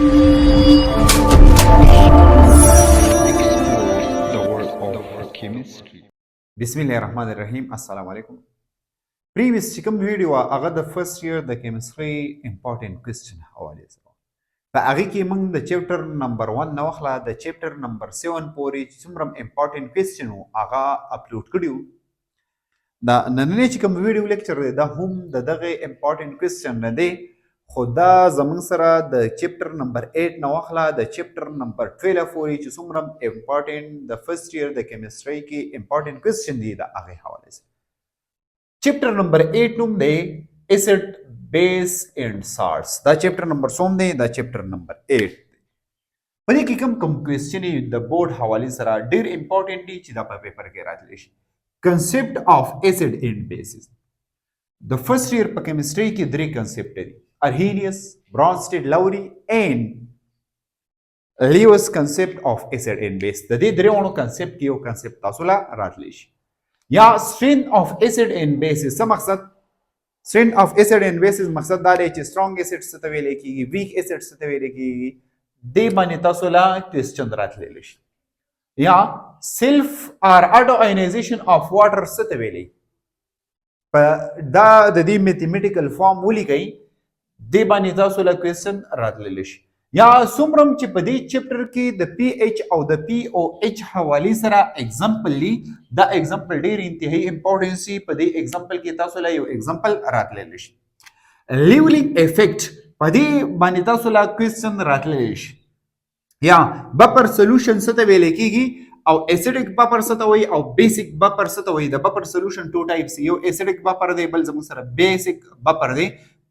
The world of chemistry. Bismillahirrahmanirrahim. Assalamu alaikum. Previous चिकम वीडियो هغه د فرست ایئر د کیمستري امپورټنت کوېسچن حواله سره په هغه کې موږ د چپټر نمبر 1 نو خلا د چپټر نمبر 7 پورې څومره امپورټنت کوېسچن هغه اپلوډ کړیو دا نننې چکم ویډیو لیکچر دا هم دغه امپورټنت کوېسچن نه دی خو دا زموږ سره د چپټر نمبر 8 نو خلا د چپټر نمبر 12 پورې چې څومره امپورټنت د فرست ایئر د کیمستري کې امپورټنت کوېسچن دی دا هغه حواله سره چپټر نمبر 8 نوم دی ایسډ بیس اینڈ سالټس دا چپټر نمبر سوم دی دا چپټر نمبر 8 دی په دې کې کوم کوېسچن د بورډ حواله سره ډیر امپورټنت دي چې دا په پیپر کې راځي شي concept of acid and bases the first year په کیمستري کې درې کنسپټ دي Arrhenius, Bronsted, Lowry and Lewis concept of acid and base د دې درېونو کنسپټ کې یو کنسپټ تاسو لا راتلی شي یا strength of acid and bases څه مقصد strength of acid and bases مقصد دا دی چې strong acid څه ته ویل کېږي weak acid څه ته ویل کېږي دې باندې تاسو لا کوېسچن راتلی شي یا self or adionization of water څه ته ویل په دا د دې میتھمیټیکل فارم ولیکئ دې باندې تاسو له کوېسچن راتلی شي یا څومره چې په دې چپټر کې د پی ایچ او د پی او ایچ حوالې سره اگزامپل لی دا اگزامپل ډیر انتهایی امپورټنس دی په دې اگزامپل کې تاسو له یو اگزامپل راتلی شي لیولینګ افیکټ په دې باندې تاسو له کوېسچن راتلی شي یا بفر سولوشن څه ته ویل کېږي او اسیډک بفر څه ته وایي او بیسیک بفر څه ته وایي د بفر سولوشن ټو ټایپس یو اسیډک بفر دی بل زموږ سره بیسیک بفر دی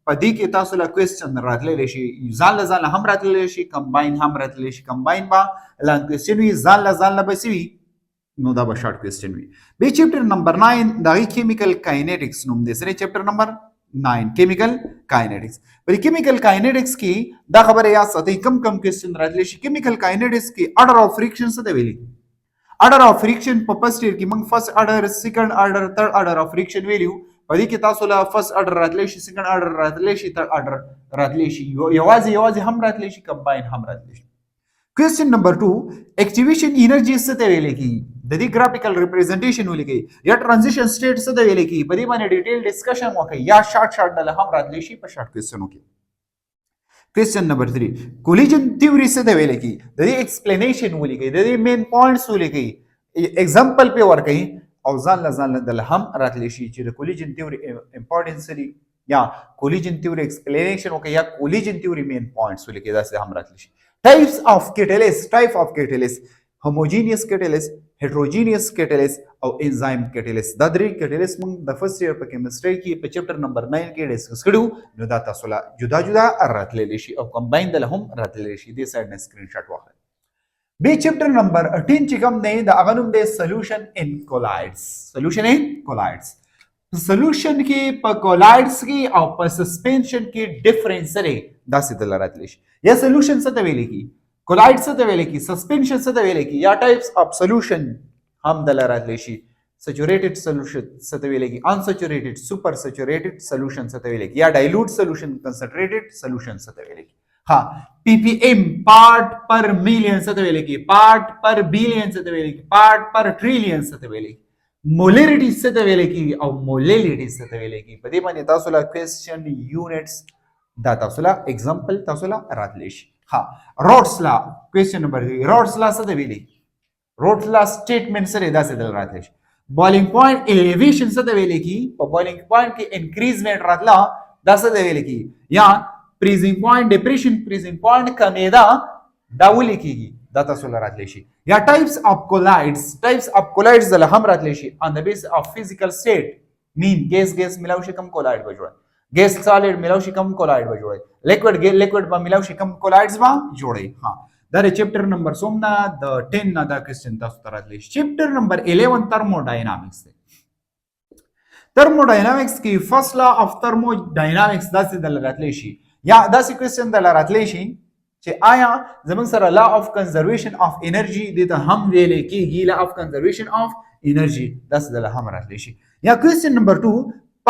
په دې کې تاسو له کوېسچن راتلی شي ځان له ځانه هم راتلی شي کمباین هم راتلی شي کمباین به لانګ کوېسچن وي ځان له ځانه به څه وي نو دا به شارټ کوېسچن وي بیا چپټر نمبر 9 د هغې کیمیکل کاینیټکس نوم دی سره چپټر نمبر 9 کیمیکل کاینیټکس په کیمیکل کاینیټکس کې دا خبره یاد ساتئ کم کوېسچن راتلی شي کیمیکل کاینیټکس کې اډر اف فریکشن څه ته ویلي اډر اف فریکشن په فرست ایئر کې موږ فرست اډر سیکنډ اډر تھرډ اډر اف فریکشن ویلیو په دې کې تاسو له فرست اډر راتلی شي سیکنډ اډر راتلی شي تھرډ اډر راتلی شي یوازې هم راتلی شي کمباین هم راتلی شي کوېسچن نمبر 2 اکټیویشن انرژي څه ته ویل کېږي د دې ګرافیکل ریپرزنټیشن ولیکئ یا ټرانزیشن سټیټ څه ته ویل کېږي په دې باندې ډیټیل ډسکشن وکړئ یا شارټ ډله هم راتلی شي په شارټ کوېسچنو کې کوېسچن نمبر 3 کولیجن تیوري څه ته ویل کېږي د دې ایکسپلینیشن ولیکئ د دې مین پوینټس ولیکئ اگزامپل په ورکئ او ځان له دل هم راتلی شي چې د کولیجن تیوري امپورټنس لري یا کولیجن تیوري ایکسپلینیشن وکړي یا کولیجن تیوري مین پوینټس ولیکي داسې هم راتلی شي ټایپس اف کیټالیس هوموجینیس کیټالیس هیټروجینیس کیټالیس او انزایم کیټالیس دا درې کیټالیس موږ د فرست ایئر په کیمستري کې په چپټر نمبر 9 کې ډسکس کړو نو دا تاسو له جدا راتلی شي او کمباین دل هم راتلی شي دې سایډ نه سکرین شاټ واخلئ بی چپټر نمبر 18 چې کوم دی د هغه نوم دی سولوشن ان کولایډز سولوشن کې په کولایډز کې او په سسپنشن کې ډیفرنس لري داسې دل راتلی شي یا سولوشن څه ته ویل کېږي کولایډ څه ته ویل کېږي سسپنشن څه ته ویل کېږي یا ټایپس اف سولوشن هم دل راتلی شي سچوریټډ سولوشن څه ته ویل کېږي انسچوریټډ سوپر سچوریټډ سولوشن څه ته ویل کېږي یا ډایلوټ سولوشن کنسنټریټډ سولوشن څه ته ویل کېږي ها پی پی ایم پارٹ پر میلین څه ته ویل کېږي پارٹ پر بیلین څه ته ویل کېږي پارٹ پر ټریلین څه ته ویل کېږي مولیریټي څه ته ویل کېږي او مولیلیټي څه ته ویل کېږي په دې باندې تاسو له کوېسچن یونټس دا تاسو له اگزامپل تاسو له راتلی شي ها روډس لا کوېسچن نمبر 3 روډس لا څه ته ویلي روډس لا سټیټمنټ سره داسې دل راتلی شي بوایلینګ پوینټ الیویشن څه ته ویل کېږي په بوایلینګ پوینټ کې انکریزمنټ راتله دا څه ته ویل کېږي یا freezing point depression freezing point کمیدا دا ولې کېږي دا تاسو له راتلی شي یا ټایپس اف کولایډز له هم راتلی شي on the basis of physical state mean ګیس ملاو شي کم کولایډ به جوړي ګیس سالډ ملاو شي کم کولایډ به جوړي لیکوډ به ملاو شي کم کولایډز به جوړي ها دا چپټر نمبر 10 نه د 10 نه دا کوېسچن تاسو ته راتلی شي چپټر نمبر 11 ترموډاینامیکس دی ترموډاینامیکس کې فرست لا اف ترموډاینامیکس داسې دل راتلی شي یا داسې کوېسچن دل راتلی شي چې آیا زموږ سره لا اف کنزرویشن اف انرژي دې ته هم ویل کېږي لا اف کنزرویشن اف انرژي داسې دل هم راتلی شي یا کوېسچن نمبر 2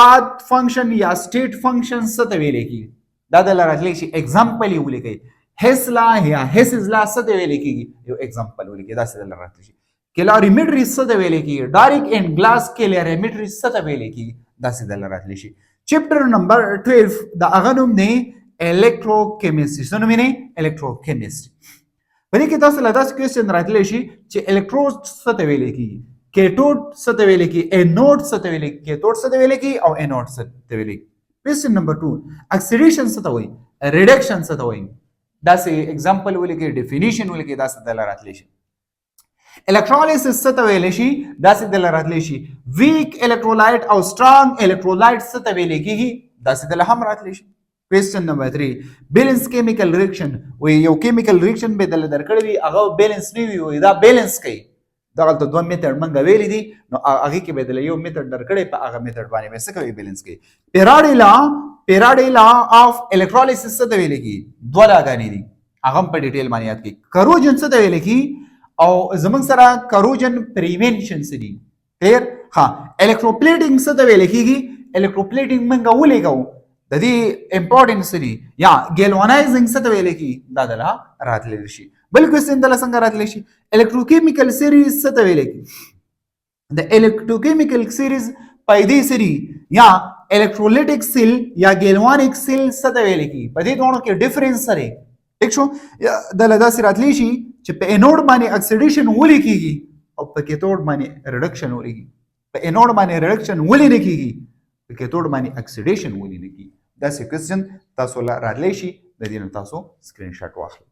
path function یا state function څه ته ویل کېږي دا دل راتلی شي اگزامپل یې ولیکئ هسلا یا هسزلا څه ته ویل کیږي یو اگزامپل ولیکي دا څه دل راتلی شي کیلوریمیټري څه ته ویل کیږي ډایرکټ اینڈ گلاس کیلوریمیټري څه ته ویل کیږي دا څه دل راتلی شي چپټر نمبر 12 دا هغه نوم دی الکتروکیمستري څه نوم دی الکتروکیمستري په دې کې تاسو له داسې کوېسچن راتلی شي چې الکتروډ څه ته ویل کیږي کیټوډ څه ته ویل کیږي انوډ څه ته ویل کیږي کیټوډ څه ته ویل کیږي او انوډ څه ته ویل کیږي کوېسچن نمبر 2 اکسیډیشن څه ته وایي ریډکشن څه ته وایي دا سه اگزامپل ولیکي ډیفینیشن ولیکي دا څه دل راتلی شي الکترولیسس څه ته ویل شي دا څه دل راتلی شي ویک الکترولایټ او سترونګ الکترولایټ څه ته ویل کیږي دا څه دل هم راتلی شي کوېسچن نمبر 3 بیلنس کیمیکل ریاکشن وي یو کیمیکل ریاکشن به دل درکړی وي هغه بیلنس نه وي دا بیلنس کوي دغه ته دوه میتھډ منګه ویلې دي نو هغه کې به دل یو میتھډ درکړی په هغه میتھډ باندې به څه کوي بیلنس کوي پیراډی لا اف الکترولیسس څه ته ویل کی دوه لاګانی دي هغه په ډیټیل باندې یاد کی کروجن څه ته ویل کی او زمنګ سره کروجن پریونشن څه دي کلیر ها الکتروپلیټینګ څه ته ویل کیږي الکتروپلیټینګ منګه ولېګو د دې امپورټنس دي یا ګیلوانایزینګ څه ته ویل کی دا دلا راتلی شي بل کوېسچن دلا څنګه راتلی شي الکتروکیمیکل سیریز څه ته ویل کی د الکتروکیمیکل سیریز پیدې سری یا الکترولیټک سیل یا ګیلوانیک سیل څه ته ویل کی په دې دوه کې ډیفرنس سره ټیک شو د لدا سره راتلی شي چې په انوډ باندې اکسیډیشن ولې کیږي او په کیتوډ باندې ریډکشن ولې کیږي په انوډ باندې ریډکشن ولې نه کیږي په کیتوډ باندې اکسیډیشن ولې نه کیږي دا څه کوېسچن تاسو لا راتلی شي د دې نو تاسو سکرین شاټ واخلئ